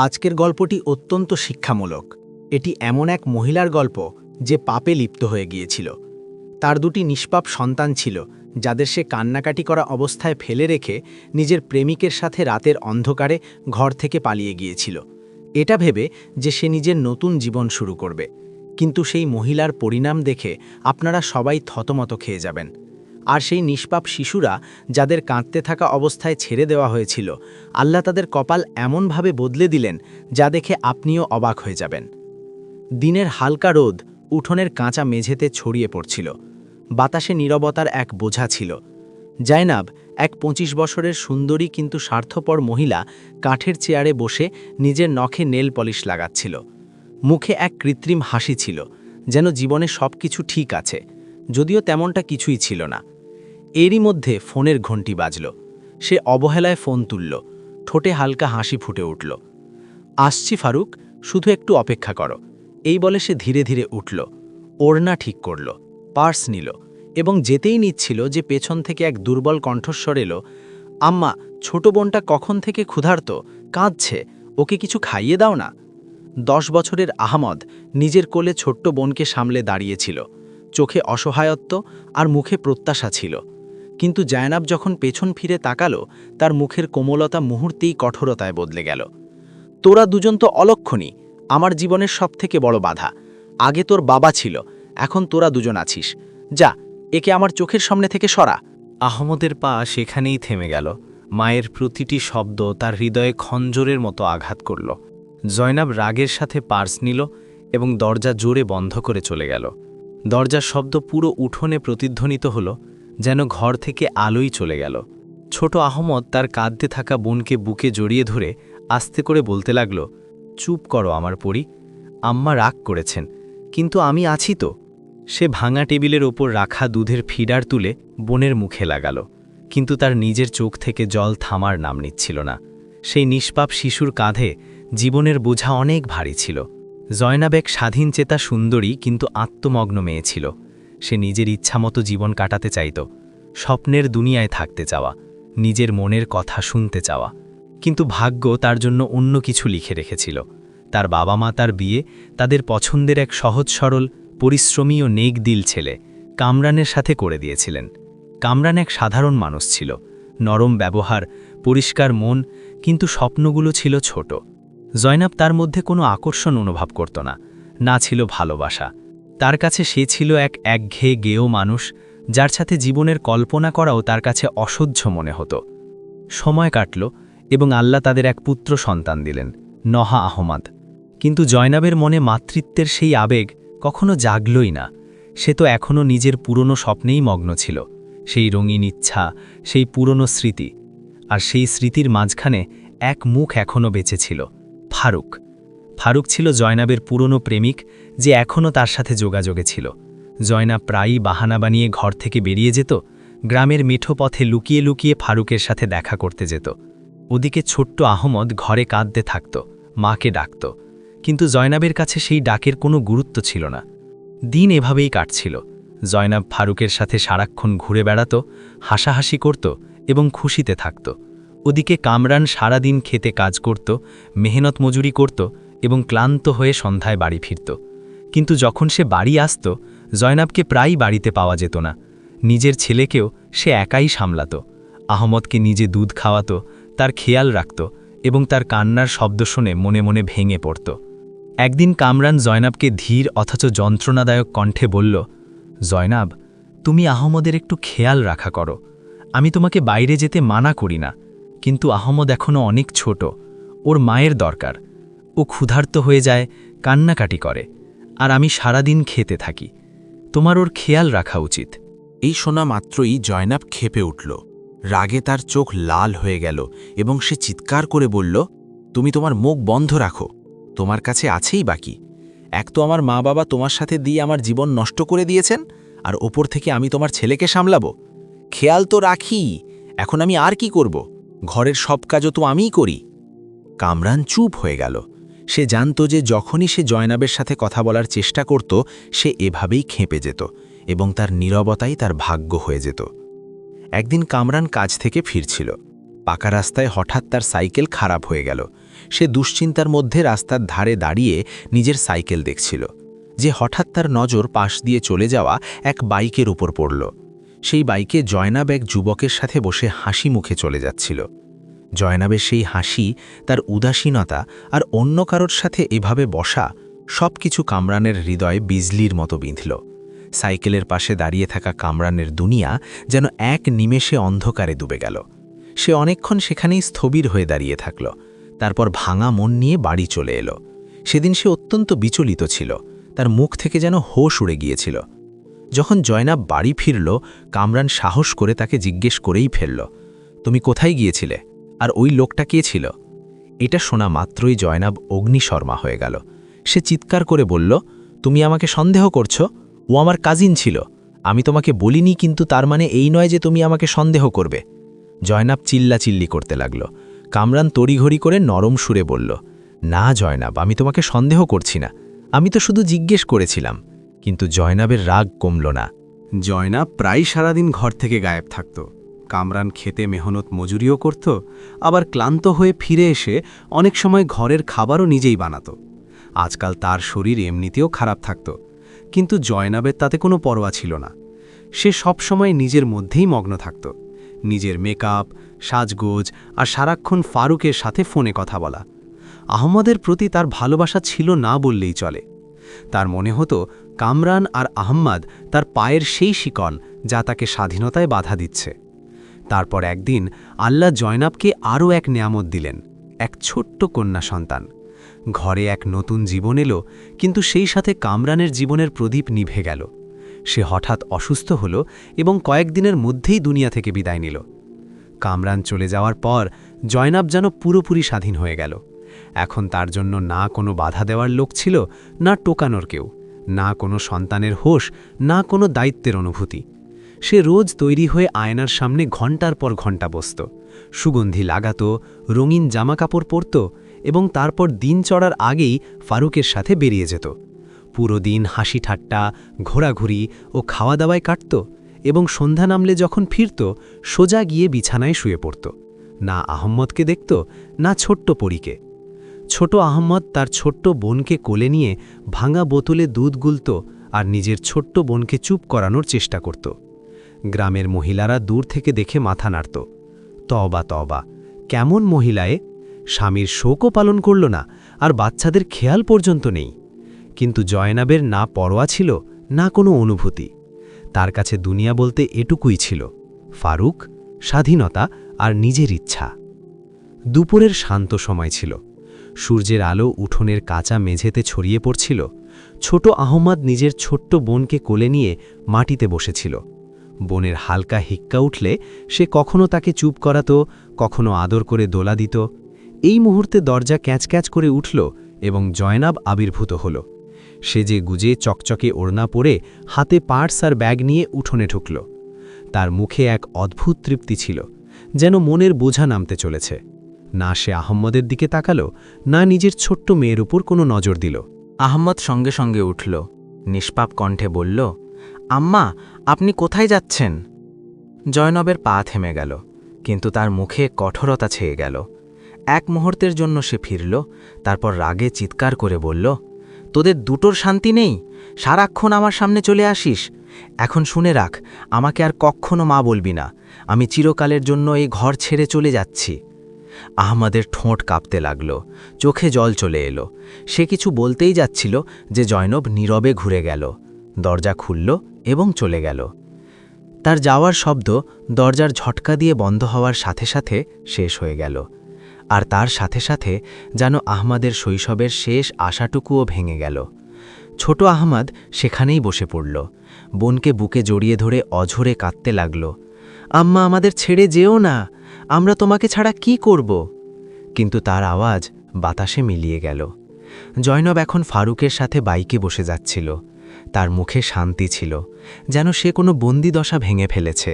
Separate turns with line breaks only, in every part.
আজকের গল্পটি অত্যন্ত শিক্ষামূলক। এটি এমন এক মহিলার গল্প যে পাপে লিপ্ত হয়ে গিয়েছিল। তার দুটি নিষ্পাপ সন্তান ছিল, যাদের সে কান্নাকাটি করা অবস্থায় ফেলে রেখে নিজের প্রেমিকের সাথে রাতের অন্ধকারে ঘর থেকে পালিয়ে গিয়েছিল, এটা ভেবে যে সে নিজের নতুন জীবন শুরু করবে। কিন্তু সেই মহিলার পরিণাম দেখে আপনারা সবাই থতমত খেয়ে যাবেন। আর সেই নিষ্পাপ শিশুরা, যাদের কাঁদতে থাকা অবস্থায় ছেড়ে দেওয়া হয়েছিল, আল্লাহ তাদের কপাল এমনভাবে বদলে দিলেন যা দেখে আপনিও অবাক হয়ে যাবেন। দিনের হালকা রোদ উঠোনের কাঁচা মেঝেতে ছড়িয়ে পড়ছিল। বাতাসে নীরবতার এক বোঝা ছিল। জায়নাব, এক ২৫ বছরের সুন্দরী কিন্তু স্বার্থপর মহিলা, কাঠের চেয়ারে বসে নিজের নখে নেল পলিশ লাগাচ্ছিল। মুখে এক কৃত্রিম হাসি ছিল, যেন জীবনে সব কিছু ঠিক আছে, যদিও তেমনটা কিছুই ছিল না। এরই মধ্যে ফোনের ঘণ্টি বাজল। সে অবহেলায় ফোন তুলল। ঠোঁটে হালকা হাসি ফুটে উঠল। আসছি ফারুক, শুধু একটু অপেক্ষা করো, এই বলে সে ধীরে ধীরে উঠল। ওড়না ঠিক করল, পার্স নিল এবং যেতেই নিচ্ছিল যে পেছন থেকে এক দুর্বল কণ্ঠস্বর এলো, আম্মা, ছোট বোনটা কখন থেকে ক্ষুধার্ত, কাঁদছে, ওকে কিছু খাইয়ে দাও না। 10 বছরের আহমদ নিজের কোলে ছোট্ট বোনকে সামলে দাঁড়িয়েছিল। চোখে অসহায়ত্ব আর মুখে প্রত্যাশা ছিল। কিন্তু জায়নাব যখন পেছন ফিরে তাকালো, তার মুখের কোমলতা মুহূর্তেই কঠোরতায় বদলে গেল। তোরা দুজন তো অলক্ষণী, আমার জীবনের সবথেকে বড় বাধা। আগে তোর বাবা ছিল, এখন তোরা দুজন আছিস। যা, একে আমার চোখের সামনে থেকে সরা।
আহমদের পা সেখানেই থেমে গেল। মায়ের প্রতিটি শব্দ তার হৃদয়ে খঞ্জরের মতো আঘাত করল। জয়নাব রাগের সাথে পার্স নিল এবং দরজা জোরে বন্ধ করে চলে গেল। দরজার শব্দ পুরো উঠোনে প্রতিধ্বনিত হল, যেন ঘর থেকে আলোই চলে গেল। ছোট আহমদ তার কাঁদতে থাকা বোনকে বুকে জড়িয়ে ধরে আস্তে করে বলতে লাগল, চুপ করো আমার পরি, আম্মা রাগ করেছেন, কিন্তু আমি আছি তো। সে ভাঙা টেবিলের ওপর রাখা দুধের ফিডার তুলে বোনের মুখে লাগাল, কিন্তু তার নিজের চোখ থেকে জল থামার নাম নিচ্ছিল না। সেই নিষ্পাপ শিশুর কাঁধে জীবনের বোঝা অনেক ভারী ছিল। জয়নাব এক স্বাধীনচেতা সুন্দরী কিন্তু আত্মমগ্ন মেয়ে ছিল। সে নিজের ইচ্ছামতো জীবন কাটাতে চাইত, স্বপ্নের দুনিয়ায় থাকতে চাওয়া, নিজের মনের কথা শুনতে চাওয়া। কিন্তু ভাগ্য তার জন্য অন্য কিছু লিখে রেখেছিল। তার বাবা মা তার বিয়ে তাদের পছন্দের এক সহজ সরল, পরিশ্রমী ও নেক দিল ছেলে কামরানের সাথে করে দিয়েছিলেন। কামরান এক সাধারণ মানুষ ছিল, নরম ব্যবহার, পরিষ্কার মন, কিন্তু স্বপ্নগুলো ছিল ছোট। জয়নাব তার মধ্যে কোনো আকর্ষণ অনুভব করত না, না ছিল ভালোবাসা। তার কাছে সে ছিল এক একঘেয়ে গেয় মানুষ, যার সাথে জীবনের কল্পনা করাও তার কাছে অসহ্য মনে হতো। সময় কাটল এবং আল্লাহ তাদের এক পুত্র সন্তান দিলেন, নহা আহমদ। কিন্তু জয়নাবের মনে মাতৃত্বের সেই আবেগ কখনো জাগলই না। সে তো এখনও নিজের পুরনো স্বপ্নেই মগ্ন ছিল, সেই রঙিন ইচ্ছা, সেই পুরনো স্মৃতি। আর সেই স্মৃতির মাঝখানে এক মুখ এখনও বেঁচে ছিল, ফারুক। ফারুক ছিল জয়নাবের পুরনো প্রেমিক, যে এখনও তার সাথে যোগাযোগে ছিল। জয়নাব প্রায়ই বাহানা বানিয়ে ঘর থেকে বেরিয়ে যেত, গ্রামের মেঠো পথে লুকিয়ে লুকিয়ে ফারুকের সাথে দেখা করতে যেত। ওদিকে ছোট্ট আহমদ ঘরে কাঁদতে থাকত, মাকে ডাকত, কিন্তু জয়নাবের কাছে সেই ডাকের কোনো গুরুত্ব ছিল না। দিন এভাবেই কাটছিল। জয়নাব ফারুকের সাথে সারাক্ষণ ঘুরে বেড়াত, হাসাহাসি করত এবং খুশিতে থাকত। ওদিকে কামরান সারাদিন খেতে কাজ করত, মেহনত মজুরি করত এবং ক্লান্ত হয়ে সন্ধ্যায় বাড়ি ফিরত। কিন্তু যখন সে বাড়ি আসত, জয়নাবকে প্রায়ই বাড়িতে পাওয়া যেত না। নিজের ছেলেকেও সে একাই সামলাত। আহমদকে নিজে দুধ খাওয়াত, তার খেয়াল রাখত এবং তার কান্নার শব্দ শুনে মনে মনে ভেঙে পড়ত। একদিন কামরান জয়নাবকে ধীর অথচ যন্ত্রণাদায়ক কণ্ঠে বলল, জয়নাব, তুমি আহমদের একটু খেয়াল রাখা করো। আমি তোমাকে বাইরে যেতে মানা করি না, কিন্তু আহমদ এখনও অনেক ছোট, ওর মায়ের দরকার। ও ক্ষুধার্ত হয়ে যায়, কান্নাকাটি করে, আর আমি সারাদিন খেতে থাকি। তোমার ওর খেয়াল রাখা উচিত।
এই শোনা মাত্রই জয়নাব ক্ষেপে উঠল। রাগে তার চোখ লাল হয়ে গেল এবং সে চিৎকার করে বলল, তুমি তোমার মুখ বন্ধ রাখো, তোমার কাছে আছেই বাকি। এক তো আমার মা বাবা তোমার সাথে দিয়ে আমার জীবন নষ্ট করে দিয়েছেন, আর ওপর থেকে আমি তোমার ছেলেকে সামলাবো। খেয়াল তো রাখি, এখন আমি আর কি করব? ঘরের সব কাজও তো আমিই করি। কামরান চুপ হয়ে গেল। সে জানত যে যখনই সে জয়নাবের সাথে কথা বলার চেষ্টা করত, সে এভাবেই খেপে যেত এবং তার নীরবতাই তার ভাগ্য হয়ে যেত। একদিন কামরান কাজ থেকে ফিরছিল। পাকা রাস্তায় হঠাৎ তার সাইকেল খারাপ হয়ে গেল সে দুশ্চিন্তার মধ্যে রাস্তার ধারে দাঁড়িয়ে নিজের সাইকেল দেখছিল যে হঠাৎ তার নজর পাশ দিয়ে চলে যাওয়া এক বাইকের উপর পড়ল। সেই বাইকে জয়নাব এক যুবকের সাথে বসে হাসি মুখে চলে যাচ্ছিল। জয়নাবের সেই হাসি, তার উদাসীনতা আর অন্য কারোর সাথে এভাবে বসা সব কিছু কামরানের হৃদয়ে বিজলির মতো বিঁধল। সাইকেলের পাশে দাঁড়িয়ে থাকা কামরানের দুনিয়া যেন এক নিমেষে অন্ধকারে ডুবে গেল। সে অনেকক্ষণ সেখানেই স্থবির হয়ে দাঁড়িয়ে থাকল, তারপর ভাঙা মন নিয়ে বাড়ি চলে এলো। সেদিন সে অত্যন্ত বিচলিত ছিল, তার মুখ থেকে যেন হোশ উড়ে গিয়েছিল। যখন জয়নাব বাড়ি ফিরল, কামরান সাহস করে তাকে জিজ্ঞেস করেই ফেলল, তুমি কোথায় গিয়েছিলে, আর ওই লোকটা কে ছিল? এটা শোনা মাত্রই জয়নাব অগ্নিশর্মা হয়ে গেল। সে চিৎকার করে বলল, তুমি আমাকে সন্দেহ করছো? ও আমার কাজিন ছিল। আমি তোমাকে বলিনি, কিন্তু তার মানে এই নয় যে তুমি আমাকে সন্দেহ করবে। জয়নাব চিল্লাচিল্লি করতে লাগল। কামরান তড়িঘড়ি করে নরম সুরে বলল, না জয়নাব, আমি তোমাকে সন্দেহ করছি না, আমি তো শুধু জিজ্ঞেস করেছিলাম। কিন্তু জয়নাবের রাগ কমল না।
জয়নাব প্রায় সারাদিন ঘর থেকে গায়েব থাকত। কামরান খেতে মেহনত মজুরিও করত, আবার ক্লান্ত হয়ে ফিরে এসে অনেক সময় ঘরের খাবারও নিজেই বানাত। আজকাল তার শরীর এমনিতেও খারাপ থাকত, কিন্তু জয়নাবের তাতে কোনো পরোয়া ছিল না। সে সবসময় নিজের মধ্যেই মগ্ন থাকত, নিজের মেকআপ, সাজগোজ আর সারাক্ষণ ফারুকের সাথে ফোনে কথা বলা। আহমদের প্রতি তার ভালোবাসা ছিল না বললেই চলে। তার মনে হতো কামরান আর আহম্মদ তার পায়ের সেই শিকন যা তাকে স্বাধীনতায় বাধা দিচ্ছে। তারপর একদিন আল্লাহ জয়নাবকে আরও এক নিয়ামত দিলেন, এক ছোট্ট কন্যা সন্তান। ঘরে এক নতুন জীবন এলো, কিন্তু সেই সাথে কামরানের জীবনের প্রদীপ নিভে গেল। সে হঠাৎ অসুস্থ হল এবং কয়েকদিনের মধ্যেই দুনিয়া থেকে বিদায় নিল। কামরান চলে যাওয়ার পর জয়নাব যেন পুরোপুরি স্বাধীন হয়ে গেল। এখন তার জন্য না কোনো বাধা দেওয়ার লোক ছিল, না টোকানোর কেউ, না কোনো সন্তানের হোশ, না কোনো দায়িত্বের অনুভূতি। সে রোজ তৈরি হয়ে আয়নার সামনে ঘণ্টার পর ঘণ্টা বসত, সুগন্ধি লাগাত, রঙিন জামাকাপড় পরত এবং তারপর দিন চড়ার আগেই ফারুকের সাথে বেরিয়ে যেত। পুরো দিন হাসি ঠাট্টা, ঘোরাঘুরি ও খাওয়া দাওয়ায় কাটত এবং সন্ধ্যা নামলে যখন ফিরত সোজা গিয়ে বিছানায় শুয়ে পড়ত। না আহম্মদকে দেখত, না ছোট্ট পরীকে। ছোট আহম্মদ তার ছোট্ট বোনকে কোলে নিয়ে ভাঙা বোতলে দুধ গুলত আর নিজের ছোট্ট বোনকে চুপ করানোর চেষ্টা করত। গ্রামের মহিলারা দূর থেকে দেখে মাথা নাড়ত, তওবা তওবা, কেমন মহিলায়, স্বামীর শোকও পালন করল না আর বাচ্চাদের খেয়াল পর্যন্ত নেই। কিন্তু জয়নাবের না পরোয়া ছিল, না কোনো অনুভূতি। তার কাছে দুনিয়া বলতে এটুকুই ছিল, ফারুক, স্বাধীনতা আর নিজের ইচ্ছা। দুপুরের শান্ত সময় ছিল। সূর্যের আলো উঠোনের কাঁচা মেঝেতে ছড়িয়ে পড়ছিল। ছোট আহমদ নিজের ছোট্ট বোনকে কোলে নিয়ে মাটিতে বসেছিল। বোনের হালকা হিক্কা উঠলে সে কখনো তাকে চুপ করাত, কখনো আদর করে দোলা দিত। এই মুহূর্তে দরজা ক্যাঁচ করে উঠল এবং জয়নাব আবির্ভূত হল। সে যে গুজে চকচকে ওড়না পরে হাতে পার্স আর ব্যাগ নিয়ে উঠোনে ঢুকল। তার মুখে এক অদ্ভুত তৃপ্তি ছিল, যেন মনের বোঝা নামতে চলেছে। না সে আহম্মদের দিকে তাকালো, না নিজের ছোট্ট মেয়ের উপর কোনো নজর দিল।
আহম্মদ সঙ্গে সঙ্গে উঠল, নিষ্পাপ কণ্ঠে বলল, আম্মা, আপনি কোথায় যাচ্ছেন? জয়নবের পা থেমে গেল, কিন্তু তার মুখে কঠোরতা ছেয়ে গেল। এক মুহূর্তের জন্য সে ফিরল, তারপর রাগে চিৎকার করে বলল, তোদের দুটোর শান্তি নেই? সারাক্ষণ আমার সামনে চলে আসিস। এখন শুনে রাখ, আমাকে আর কখনো মা বলবি না। আমি চিরকালের জন্য এই ঘর ছেড়ে চলে যাচ্ছি। আহমদের ঠোঁট কাঁপতে লাগল, চোখে জল চলে এলো। সে কিছু বলতেই যাচ্ছিল যে জয়নব নীরবে ঘুরে গেল, দরজা খুলল এবং চলে গেল। তার যাওয়ার শব্দ দরজার ঝটকা দিয়ে বন্ধ হওয়ার সাথে সাথে শেষ হয়ে গেল, আর তার সাথে সাথে যেন আহমদের শৈশবের শেষ আশাটুকুও ভেঙে গেল। ছোট আহমদ সেখানেই বসে পড়ল, বোনকে বুকে জড়িয়ে ধরে অঝরে কাঁদতে লাগল। আম্মা, আমাদের ছেড়ে যেও না, আমরা তোমাকে ছাড়া কি করব? কিন্তু তার আওয়াজ বাতাসে মিলিয়ে গেল। জয়নব এখন ফারুকের সাথে বাইকে বসে যাচ্ছিল। তার মুখে শান্তি ছিল, যেন সে কোনো বন্দিদশা ভেঙে ফেলেছে।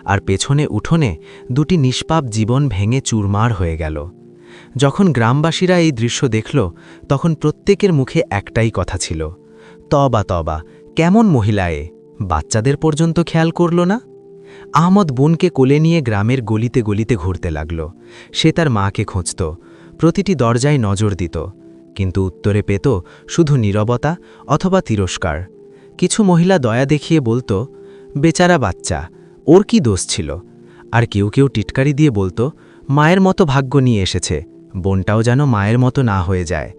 আর পেছনে উঠোনে দুটি নিষ্পাপ জীবন ভেঙে চুরমার হয়ে গেল। যখন গ্রামবাসীরা এই দৃশ্য দেখল, তখন প্রত্যেকের মুখে একটাই কথা ছিল, তওবা তওবা, কেমন মহিলায়ে, বাচ্চাদের পর্যন্ত খেয়াল করল না? আহমদ বোনকে কোলে নিয়ে গ্রামের গলিতে গলিতে ঘুরতে লাগল। সে তার মাকে খুঁজত,
প্রতিটি দরজায় নজর দিত, কিন্তু উত্তরে পেত শুধু নীরবতা অথবা তিরস্কার। কিছু মহিলা দয়া দেখিয়ে বলতো, বেচারা বাচ্চা, ওর কি দোষ ছিল। আর কেউ কেউ টিটকারি দিয়ে বলতো, মায়ের মতো ভাগ্য নিয়ে এসেছে, বোনটাও যেন মায়ের মতো না হয়ে যায়।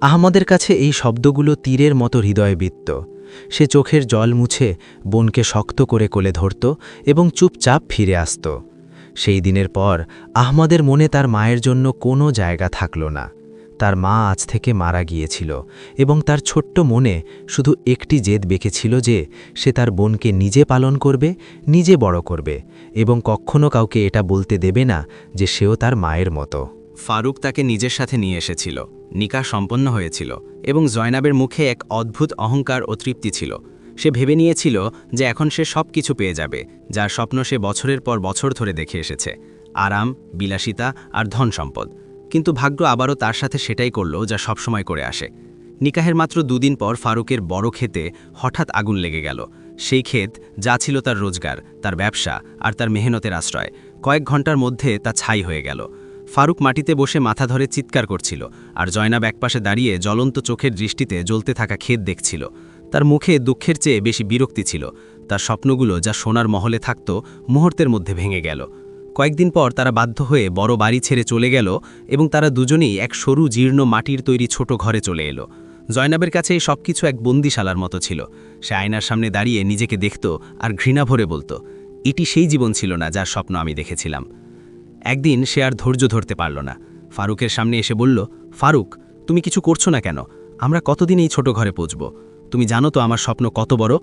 আহমদের কাছে এই শব্দগুলো তীরের মতো হৃদয়ে বিদ্ধ। সে চোখের জল মুছে বোনকে শক্ত করে কোলে ধরত এবং চুপচাপ ফিরে আসত। সেই দিনের পর আহমদের মনে তার মায়ের জন্য কোনো জায়গা থাকল না। তার মা আজ থেকে মারা গিয়েছিল এবং তার ছোট্ট মনে শুধু একটি জেদ বেঁকেছিল যে সে তার বোনকে নিজে পালন করবে, নিজে বড় করবে এবং কখনো কাউকে এটা বলতে দেবে না যে সেও তার মায়ের মতো।
ফারুক তাকে নিজের সাথে নিয়ে এসেছিল। নিকাহ সম্পন্ন হয়েছিল এবং জয়নাবের মুখে এক অদ্ভুত অহংকার ও তৃপ্তি ছিল। সে ভেবে নিয়েছিল যে এখন সে সব কিছু পেয়ে যাবে, যার স্বপ্ন সে বছরের পর বছর ধরে দেখে এসেছে, আরাম, বিলাসিতা আর ধন সম্পদ। কিন্তু ভাগ্য আবারও তার সাথে সেটাই করল যা সবসময় করে আসে। নিকাহের মাত্র 2 দিন পর ফারুকের বড় ক্ষেতে হঠাৎ আগুন লেগে গেল। সেই ক্ষেত যা ছিল তার রোজগার, তার ব্যবসা আর তার মেহনতের আশ্রয়, কয়েক ঘন্টার মধ্যে তা ছাই হয়ে গেল। ফারুক মাটিতে বসে মাথা ধরে চিৎকার করছিল, আর জয়নাব একপাশে দাঁড়িয়ে জ্বলন্ত চোখের দৃষ্টিতে জ্বলতে থাকা ক্ষেত দেখছিল। তার মুখে দুঃখের চেয়ে বেশি বিরক্তি ছিল। তার স্বপ্নগুলো যা সোনার মহলে থাকত মুহূর্তের মধ্যে ভেঙে গেল। কয়েকদিন পর তারা বাধ্য হয়ে বড় বাড়ি ছেড়ে চলে গেল এবং তারা দুজনেই এক সরু জীর্ণ মাটির তৈরি ছোট ঘরে চলে এলো। জয়নাবের কাছে এই সবকিছু এক বন্দিশালার মতো ছিল। সে আয়নার সামনে দাঁড়িয়ে নিজেকে দেখত আর ঘৃণা ভরে বলতো, এটি সেই জীবন ছিল না যার স্বপ্ন আমি দেখেছিলাম। একদিন সে আর ধৈর্য ধরতে পারল না। ফারুকের সামনে এসে বলল, ফারুক, তুমি কিছু করছো না কেন? আমরা কতদিন এই ছোট ঘরে পৌঁছব? তুমি জানো তো আমার স্বপ্ন কত বড়?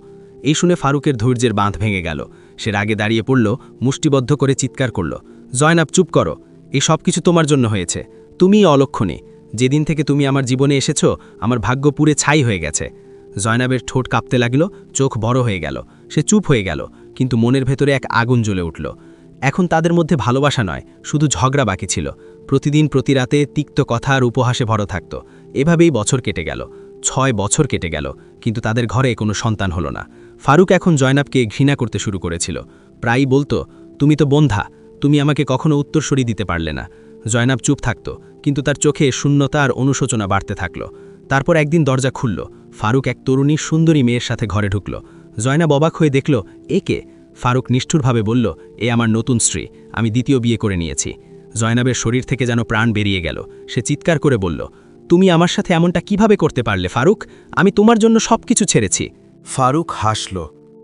এই শুনে ফারুকের ধৈর্যের বাঁধ ভেঙে গেল। সে রাগে দাঁড়িয়ে পড়ল, মুষ্টিবদ্ধ করে চিৎকার করল, জয়নাব, চুপ করো। এই সব কিছু তোমার জন্য হয়েছে। তুমিই অলক্ষণী। যেদিন থেকে তুমি আমার জীবনে এসেছো, আমার ভাগ্য পুরে ছাই হয়ে গেছে। জয়নাবের ঠোঁট কাঁপতে লাগল, চোখ বড় হয়ে গেল। সে চুপ হয়ে গেল, কিন্তু মনের ভেতরে এক আগুন জ্বলে উঠল। এখন তাদের মধ্যে ভালোবাসা নয়, শুধু ঝগড়া বাকি ছিল। প্রতিদিন প্রতি রাতে তিক্ত কথা আর উপহাসে ভরা থাকত। এভাবেই বছর কেটে গেল, 6 বছর কেটে গেল, কিন্তু তাদের ঘরে কোনো সন্তান হলো না। ফারুক এখন জয়নাবকে ঘৃণা করতে শুরু করেছিল। প্রায়ই বলতো, তুমি তো বন্ধা, তুমি আমাকে কখনো উত্তরসূরি দিতে পারলে না। জয়নাব চুপ থাকত, কিন্তু তার চোখে শূন্যতা আর অনুশোচনা বাড়তে থাকল। তারপর একদিন দরজা খুলল। ফারুক এক তরুণী সুন্দরী মেয়ের সাথে ঘরে ঢুকল। জয়নাব অবাক হয়ে দেখল, এ কে? ফারুক নিষ্ঠুরভাবে বলল, এ আমার নতুন স্ত্রী, আমি দ্বিতীয় বিয়ে করে নিয়েছি। জয়নাবের শরীর থেকে যেন প্রাণ বেরিয়ে গেল। সে চিৎকার করে বলল, তুমি আমার সাথে এমনটা কিভাবে করতে পারলে ফারুক? আমি তোমার জন্য সব কিছু ছেড়েছি। ফারুক হাসল,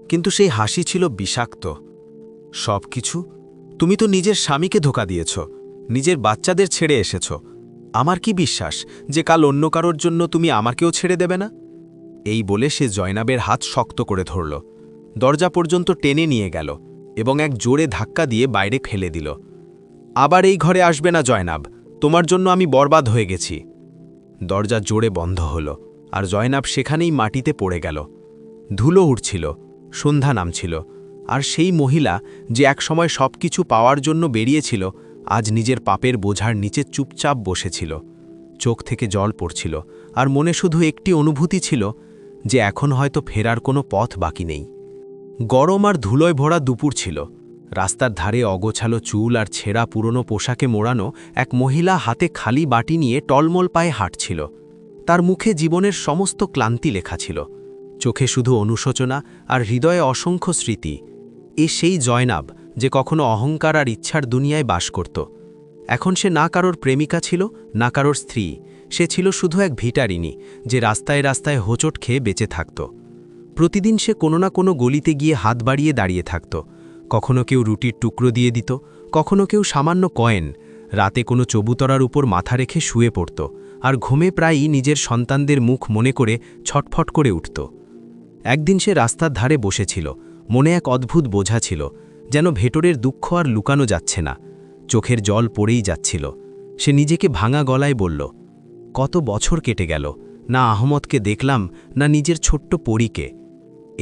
কিন্তু সেই হাসি ছিল বিষাক্ত। সব কিছু? তুমি তো নিজের স্বামীকে ধোঁকা দিয়েছ, নিজের বাচ্চাদের ছেড়ে এসেছ। আমার কি বিশ্বাস যে কাল অন্য কারোর জন্য তুমি আমাকেও ছেড়ে দেবে না? এই বলে সে জয়নাবের হাত শক্ত করে ধরল, দরজা পর্যন্ত টেনে নিয়ে গেল এবং এক জোরে ধাক্কা দিয়ে বাইরে ফেলে দিল। আবার এই ঘরে আসবে না জয়নাব, তোমার জন্য আমি বরবাদ হয়ে গেছি। দরজা জোরে বন্ধ হল, আর জয়নাব সেখানেই মাটিতে পড়ে গেল। ধুলো উঠছিল, সন্ধ্যা নামছিল, আর সেই মহিলা যে একসময় সব কিছু পাওয়ার জন্য বেরিয়েছিল, আজ নিজের পাপের বোঝার নিচে চুপচাপ বসেছিল। চোখ থেকে জল পড়ছিল, আর মনে শুধু একটি অনুভূতি ছিল যে এখন হয়তো ফেরার কোনো পথ বাকি নেই। গরম আর ধুলোয় ভরা দুপুর ছিল। রাস্তার ধারে অগোছালো চুল আর ছেঁড়া পুরনো পোশাকে মোড়ানো এক মহিলা হাতে খালি বাটি নিয়ে টলমল পায়ে হাঁটছিল। তার মুখে জীবনের সমস্ত ক্লান্তি লেখা ছিল, চোখে শুধু অনুশোচনা আর হৃদয়ে অসংখ্য স্মৃতি। এ সেই জয়নাব যে কখনো অহংকার আর ইচ্ছার দুনিয়ায় বাস করত। এখন সে না কারোর প্রেমিকা ছিল, না কারোর স্ত্রী। সে ছিল শুধু এক ভিটারিনী যে রাস্তায় রাস্তায় হোঁচট খেয়ে বেঁচে থাকত। প্রতিদিন সে কোনো না কোনো গলিতে গিয়ে হাত বাড়িয়ে দাঁড়িয়ে থাকত। কখনো কেউ রুটির টুকরো দিয়ে দিত, কখনো কেউ সামান্য কয়েন। রাতে কোনো চবুতরার উপর মাথা রেখে শুয়ে পড়ত, আর ঘুমে প্রায়ই নিজের সন্তানদের মুখ মনে করে ছটফট করে উঠত। একদিন সে রাস্তার ধারে বসেছিল, মনে এক অদ্ভুত বোঝা ছিল, যেন ভেতরের দুঃখ আর লুকানো যাচ্ছে না। চোখের জল পড়েই যাচ্ছিল। সে নিজেকে ভাঙা গলায় বলল, কত বছর কেটে গেল, না আহমদকে দেখলাম, না নিজের ছোট্ট পরীকে।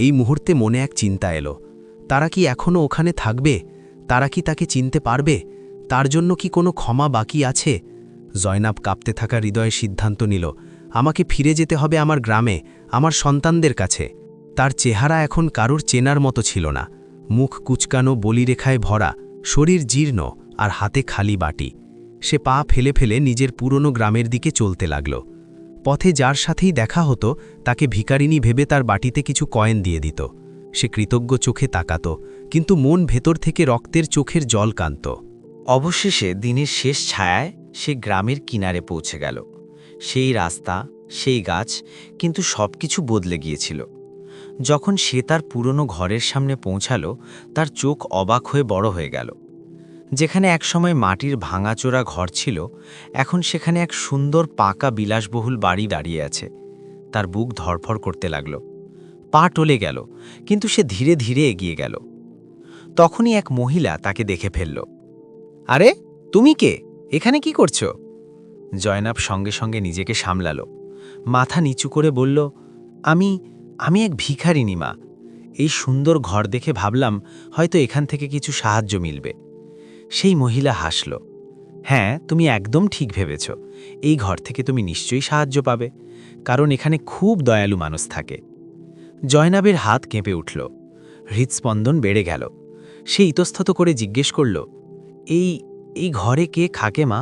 এই মুহূর্তে মনে এক চিন্তা এলো, তারা কি এখনও ওখানে থাকবে? তারা কি তাকে চিনতে পারবে? তার জন্য কি কোনো ক্ষমা বাকি আছে? জয়নাব কাঁপতে থাকা হৃদয়ে সিদ্ধান্ত নিল, আমাকে ফিরে যেতে হবে আমার গ্রামে, আমার সন্তানদের কাছে। তার চেহারা এখন কারোর চেনার মতো ছিল না। মুখ কুচকানো, বলিরেখায় ভরা, শরীর জীর্ণ আর হাতে খালি বাটি।
সে পা ফেলে ফেলে নিজের পুরনো গ্রামের দিকে চলতে লাগল। পথে যার সাথেই দেখা হতো তাকে ভিখারিনী ভেবে তার বাটিতে কিছু কয়েন দিয়ে দিত। সে কৃতজ্ঞ চোখে তাকাত, কিন্তু মন ভেতর থেকে রক্তের চোখের জল কাঁদত।
অবশেষে দিনের শেষ ছায়ায় সে গ্রামের কিনারে পৌঁছে গেল। সেই রাস্তা, সেই গাছ, কিন্তু সবকিছু বদলে গিয়েছিল। যখন সে তার পুরনো ঘরের সামনে পৌঁছালো, তার চোখ অবাক হয়ে বড় হয়ে গেল। যেখানে একসময় মাটির ভাঙাচোরা ঘর ছিল, এখন সেখানে এক সুন্দর পাকা বিলাসবহুল বাড়ি দাঁড়িয়ে আছে। তার বুক ধড়ফড় করতে লাগল। পা টলে গেল, কিন্তু সে ধীরে ধীরে এগিয়ে গেল। তখনই এক মহিলা তাকে দেখে ফেলল। আরে, তুমি কে? এখানে কি করছো? জয়নাব সঙ্গে সঙ্গে নিজেকে সামলালো। মাথা নিচু করে বলল, আমি এক ভিখারিনী মা। এই সুন্দর ঘর দেখে ভাবলাম হয়তো এখান থেকে কিছু সাহায্য মিলবে। সেই মহিলা হাসল। হ্যাঁ, তুমি একদম ঠিক ভেবেছ। এই ঘর থেকে তুমি নিশ্চয়ই সাহায্য পাবে, কারণ এখানে খুব দয়ালু মানুষ থাকে। জয়নাবের হাত কেঁপে উঠল, হৃৎস্পন্দন বেড়ে গেল। সে ইতস্তত করে জিজ্ঞেস করল, এই ঘরে কে থাকে মা?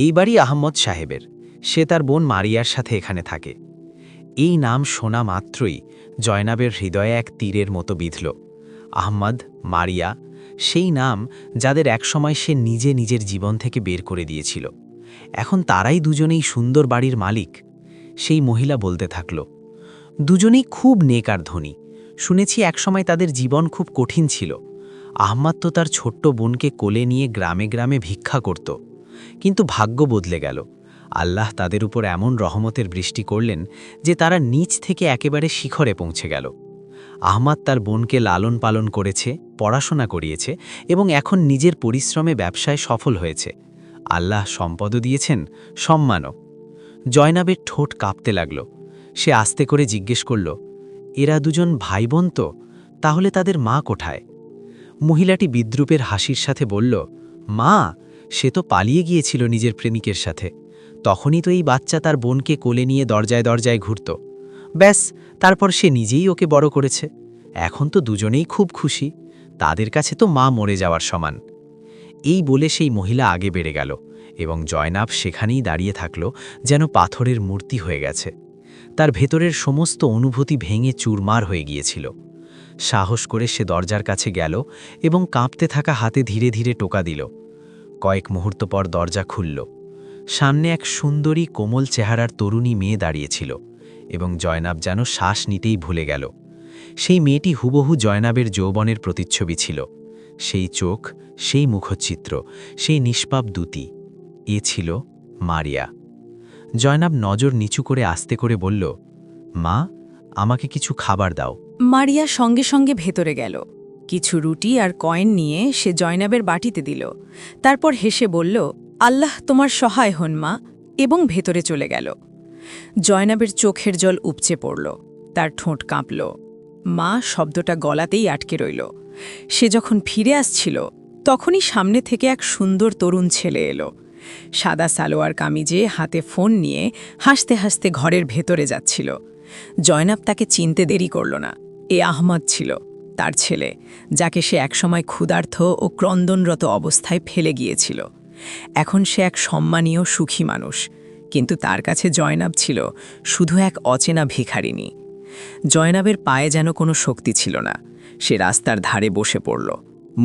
এই বাড়ি আহমদ সাহেবের। সে তার বোন মারিয়ার সাথে এখানে থাকে। এই নাম শোনা মাত্রই জয়নাবের হৃদয়ে এক তীরের মতো বিঁধল। আহমদ, মারিয়া, সেই নাম যাদের একসময় সে নিজে নিজের জীবন থেকে বের করে দিয়েছিল। এখন তারাই দুজনেই সুন্দর বাড়ির মালিক। সেই মহিলা বলতে থাকল, দুজনেই খুব নেক আর ধনী। শুনেছি একসময় তাদের জীবন খুব কঠিন ছিল। আহমদ তো তার ছোট্ট বোনকে কোলে নিয়ে গ্রামে গ্রামে ভিক্ষা করত, কিন্তু ভাগ্য বদলে গেল। আল্লাহ তাদের উপর এমন রহমতের বৃষ্টি করলেন যে তারা নিচ থেকে একেবারে শিখরে পৌঁছে গেল। আহমদ তার বোনকে লালন পালন করেছে, পড়াশোনা করিয়েছে এবং এখন নিজের পরিশ্রমে ব্যবসায় সফল হয়েছে। আল্লাহ সম্পদও দিয়েছেন, সম্মানও। জয়নাবের ঠোঁট কাঁপতে লাগল। সে আস্তে করে জিজ্ঞেস করল, এরা দুজন ভাই বোন তো? তাহলে তাদের মা কোথায়? মহিলাটি বিদ্রূপের হাসির সাথে বলল, মা, সে তো পালিয়ে গিয়েছিল নিজের প্রেমিকের সাথে। তখনই তো এই বাচ্চা তার বোনকে কোলে নিয়ে দরজায় দরজায় ঘুরত। ব্যাস, তারপর সে নিজেই ওকে বড় করেছে। এখন তো দুজনেই খুব খুশি। তাদের কাছে তো মা মরে যাওয়ার সমান। এই বলে সেই মহিলা আগে বেড়ে গেল এবং জয়নাব সেখানেই দাঁড়িয়ে থাকল, যেন পাথরের মূর্তি হয়ে গেছে। তার ভেতরের সমস্ত অনুভূতি ভেঙে চুরমার হয়ে গিয়েছিল। সাহস করে সে দরজার কাছে গেল এবং কাঁপতে থাকা হাতে ধীরে ধীরে টোকা দিল। কয়েক মুহূর্ত পর দরজা খুলল। সামনে এক সুন্দরী কোমল চেহারার তরুণী মেয়ে দাঁড়িয়েছিল এবং জয়নাব যেন শ্বাস নিতেই ভুলে গেল। সেই মেয়েটি হুবহু জয়নাবের যৌবনের প্রতিচ্ছবি ছিল। সেই চোখ, সেই মুখচিত্র, সেই নিষ্পাপ দ্যুতি, এ ছিল মারিয়া। জয়নাব নজর নিচু করে আস্তে করে বলল, মা, আমাকে কিছু খাবার দাও।
মারিয়া সঙ্গে সঙ্গে ভেতরে গেল। কিছু রুটি আর কয়েন নিয়ে সে জয়নাবের বাটিতে দিল। তারপর হেসে বলল, আল্লাহ তোমার সহায় হন মা, এবং ভেতরে চলে গেল। জয়নাবের চোখের জল উপচে পড়ল। তার ঠোঁট কাঁপল। মা শব্দটা গলাতেই আটকে রইল। সে যখন ফিরে আসছিল, তখনই সামনে থেকে এক সুন্দর তরুণ ছেলে এলো। সাদা সালোয়ার কামিজে, হাতে ফোন নিয়ে হাসতে হাসতে ঘরের ভেতরে যাচ্ছিল। জয়নাব তাকে চিনতে দেরি করল না। এ আহমদ ছিল, তার ছেলে, যাকে সে একসময় ক্ষুধার্ত ও ক্রন্দনরত অবস্থায় ফেলে গিয়েছিল। এখন সে এক সম্মানীয় সুখী মানুষ, কিন্তু তার কাছে জয়নাব ছিল শুধু এক অচেনা ভিখারিনী। জয়নাবের পায়ে যেন কোনো শক্তি ছিল না। সে রাস্তার ধারে বসে পড়ল,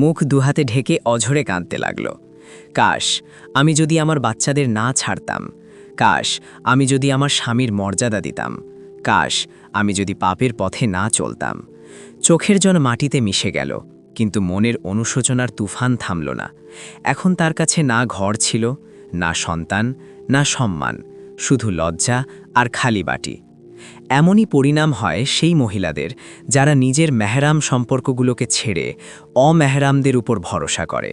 মুখ দুহাতে ঢেকে অঝরে কাঁদতে লাগল। কাশ আমি যদি আমার বাচ্চাদের না ছাড়তাম, কাশ আমি যদি আমার স্বামীর মর্যাদা দিতাম, কাশ আমি যদি পাপের পথে না চলতাম। চোখের জল মাটিতে মিশে গেল, কিন্তু মনের অনুশোচনার তুফান থামল না। এখন তার কাছে না ঘর ছিল, না সন্তান, না সম্মান, শুধু লজ্জা আর খালি বাটি। এমনই পরিণাম হয় সেই মহিলাদের যারা নিজের মেহরাম সম্পর্কগুলোকে ছেড়ে অমেহরামদের উপর ভরসা করে।